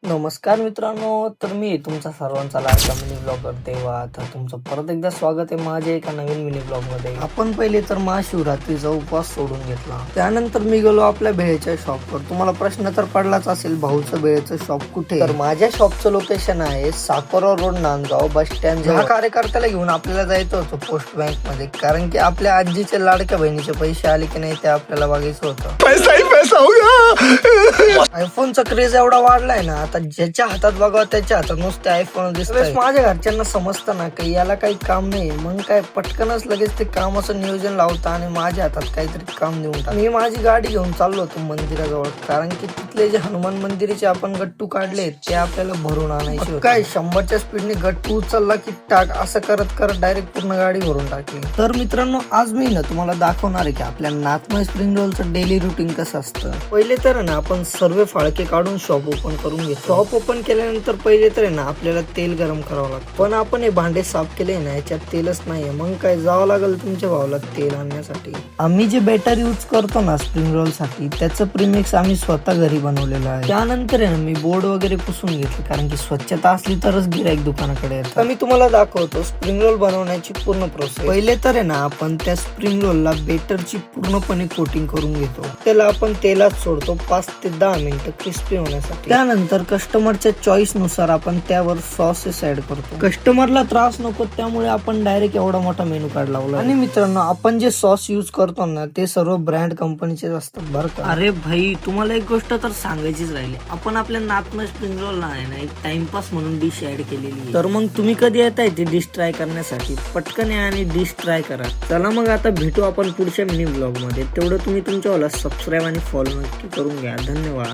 नमस्कार मित्रांनो, तर मी तुमचा सर्वांचा लाडका मिनी ब्लॉगर देवा. तर तुमचं परत एकदा स्वागत आहे माझ्या एका नवीन मिनी ब्लॉग मध्ये. आपण पहिले तर महाशिवरात्रीचा उपवास सोडून घेतला, त्यानंतर मी गेलो आपल्या भेळच्या शॉपवर. तुम्हाला प्रश्न तर पडलाच असेल, भाऊचं भेळचं शॉप कुठे? तर माझ्या शॉपचं लोकेशन आहे साकोरा रोड, नांदगाव बस स्टँड. ह्या कार्यकर्त्याला घेऊन आपल्याला जायचं होतं पोस्ट बँक मध्ये, कारण की आपल्या आजीच्या लाडक्या बहिणीचे पैसे आले की नाही ते आपल्याला बघायचं होतं. पैसा ही पैसा होगा. आयफोनचा क्रेज एवढा वाढलाय ना, आता ज्याच्या हातात बघा त्याच्या हातात नुसते आयफोन दिसतात. माझ्या घरच्यांना समजतं ना की याला काही काम नाही, मग काय पटकनच लगेच ते कामाचं नियोजन लावता आणि माझ्या हातात काहीतरी काम देऊन टाक. मी माझी गाडी घेऊन चाललो होतो मंदिराजवळ, कारण की तिथले जे हनुमान मंदिराचे आपण गट्टू काढले ते आपल्याला भरून आणायचे होते. काय 100च्या स्पीडने गट्टू उचलला की टाक, असं करत करत डायरेक्ट पूर्ण गाडी भरून टाकली. तर मित्रांनो, आज मी ना तुम्हाला दाखवणार आहे की आपल्या नाथमय स्प्रिंग रोलचं डेली रुटीन कसं असतं. पहिले तर ना आपण सर्व फाळके काढून शॉप ओपन करून घेतो. शॉप ओपन केल्यानंतर पहिले तर ना आपल्याला तेल गरम करावं लागतं, पण आपण हे भांडे साफ केले ना, याच्यात तेलच नाहीये. मग काय जावं लागेल तुमच्या भावाला तेल आणण्यासाठी. आम्ही जे बॅटर यूज करतो ना स्प्रिंग रोल साठी, त्याचं प्रीमिक्स आम्ही स्वतः घरी बनवलेलं आहे. त्यानंतर आहे ना मी बोर्ड वगैरे पुसून घेतले, कारण की स्वच्छता असली तरच गिराईक दुकानाकडे येतं. मी तुम्हाला दाखवतो स्प्रिंग रोल बनवण्याची पूर्ण प्रोसेस. पहिले तर आहे ना आपण त्या स्प्रिंग रोलला बेटरची पूर्णपणे कोटिंग करून घेतो. त्याला आपण तेलात सोडतो 5 ते 10 मिनिटं क्रिस्पी होण्यासाठी. त्यानंतर कस्टमरच्या चॉईस नुसार आपण त्यावर सॉसेस ऍड करतो. कस्टमरला त्रास नको त्यामुळे आपण डायरेक्ट एवढा मोठा मेनू कार्ड लावला. आणि मित्रांनो, आपण जे सॉस यूज करतो ना ते सर्व ब्रँड कंपनीचे असतात बरं का. अरे भाई, तुम्हाला एक गोष्ट तर सांगायचीच राहिली, आपण आपल्या नाथमय स्प्रिंग रोल आहे ना एक टाइमपास म्हणून डिश ऍड केलेली. तर मग तुम्ही कधी येताय ती डिश ट्राय करण्यासाठी, पटकन या आणि डिश ट्राय करा. चला मग आता भेटू आपण पुढच्या मिनी ब्लॉग मध्ये. तेवढं तुम्ही तुमच्या सबस्क्राईब आणि फॉलो नक्की करून घ्या. धन्यवाद.